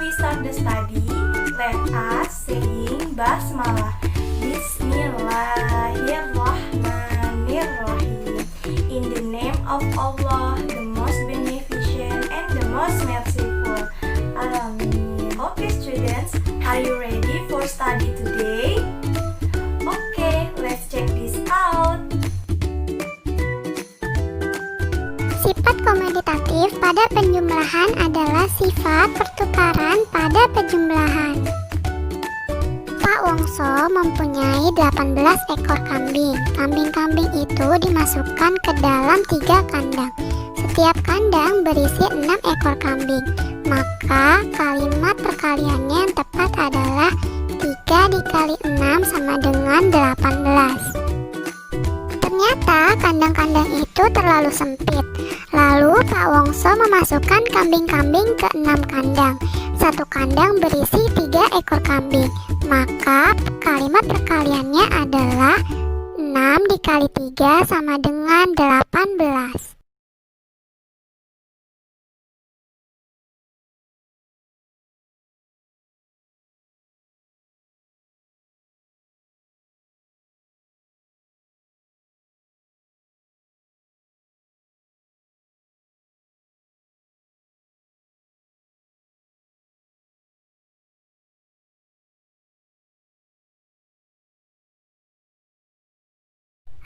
we start the study, let us saying Basmalah. Bismillahirrahmanirrahim. In the name of Allah, the most beneficent and the most merciful. Alamin. Okay students, are you ready for study today? Okay, let's check this out. Sifat komoditatif pada penjumlahan adalah sifat pertukaran pada penjumlahan. Pak Wongso mempunyai 18 ekor kambing. Kambing-kambing itu dimasukkan ke dalam 3 kandang. Setiap kandang berisi 6 ekor kambing. Maka kalimat perkaliannya yang tepat adalah 3 dikali 6 sama dengan 18. Ternyata kandang-kandang itu terlalu sempit. Lalu Pak Wongso memasukkan kambing-kambing ke 6 kandang. Satu kandang berisi 3 ekor kambing. Maka kalimat perkaliannya adalah 6 dikali 3 sama dengan 18.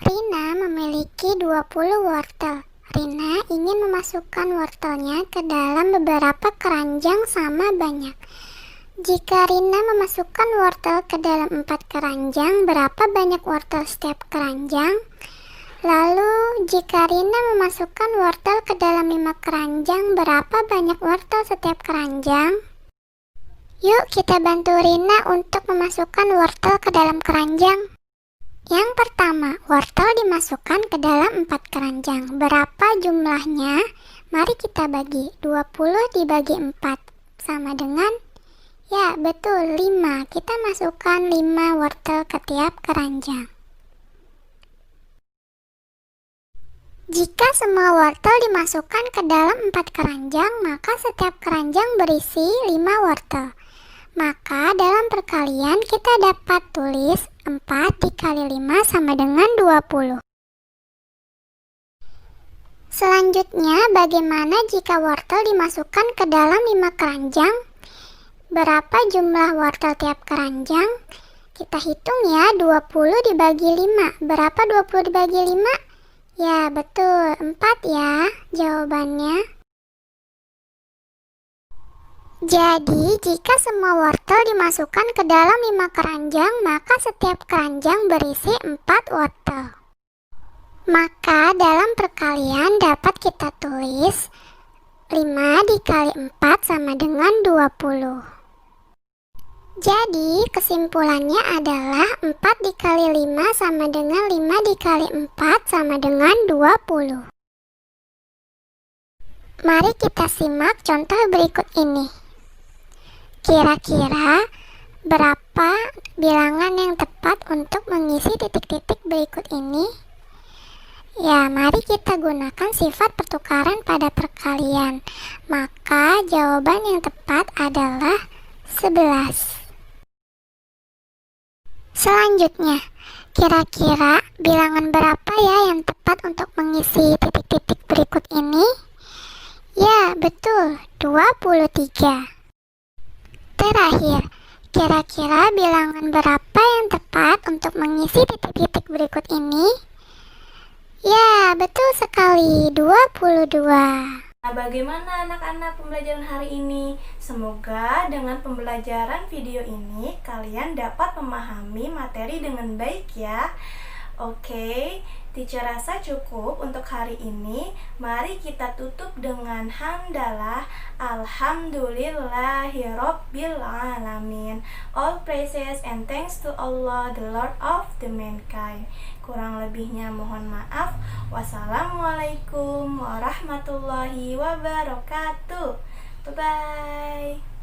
Rina memiliki 20 wortel. Rina ingin memasukkan wortelnya ke dalam beberapa keranjang sama banyak. Jika Rina memasukkan wortel ke dalam 4 keranjang, berapa banyak wortel setiap keranjang? Lalu, jika Rina memasukkan wortel ke dalam 5 keranjang, berapa banyak wortel setiap keranjang? Yuk kita bantu Rina untuk memasukkan wortel ke dalam keranjang. Yang pertama, wortel dimasukkan ke dalam 4 keranjang. Berapa jumlahnya? Mari kita bagi. 20 dibagi 4 sama dengan, ya betul, 5. Kita masukkan 5 wortel ke tiap keranjang. Jika semua wortel dimasukkan ke dalam 4 keranjang, maka setiap keranjang berisi 5 wortel. Maka dalam perkalian kita dapat tulis 4 dikali 5 sama dengan 20. Selanjutnya, bagaimana jika wortel dimasukkan ke dalam 5 keranjang? Berapa jumlah wortel tiap keranjang? Kita hitung ya, 20 dibagi 5. Berapa 20 dibagi 5? Ya, betul, 4 ya jawabannya. Jadi, jika semua wortel dimasukkan ke dalam 5 keranjang, maka setiap keranjang berisi 4 wortel. Maka dalam perkalian dapat kita tulis 5 dikali 4 sama dengan 20. Jadi, kesimpulannya adalah 4 dikali 5 sama dengan 5 dikali 4 sama dengan 20. Mari kita simak contoh berikut ini. Kira-kira berapa bilangan yang tepat untuk mengisi titik-titik berikut ini? Ya, mari kita gunakan sifat pertukaran pada perkalian. Maka jawaban yang tepat adalah 11. Selanjutnya, kira-kira bilangan berapa ya yang tepat untuk mengisi titik-titik berikut ini? Ya, betul, 23. Terakhir, kira-kira bilangan berapa yang tepat untuk mengisi titik-titik berikut ini? Ya, betul sekali, 22. Nah, bagaimana anak-anak pembelajaran hari ini? Semoga dengan pembelajaran video ini kalian dapat memahami materi dengan baik ya. Oke, teacher rasa cukup untuk hari ini. Mari kita tutup dengan hamdalah. Alhamdulillahirabbil alamin. All praises and thanks to Allah, the Lord of the mankind. Kurang lebihnya mohon maaf. Wassalamualaikum warahmatullahi wabarakatuh. Bye bye.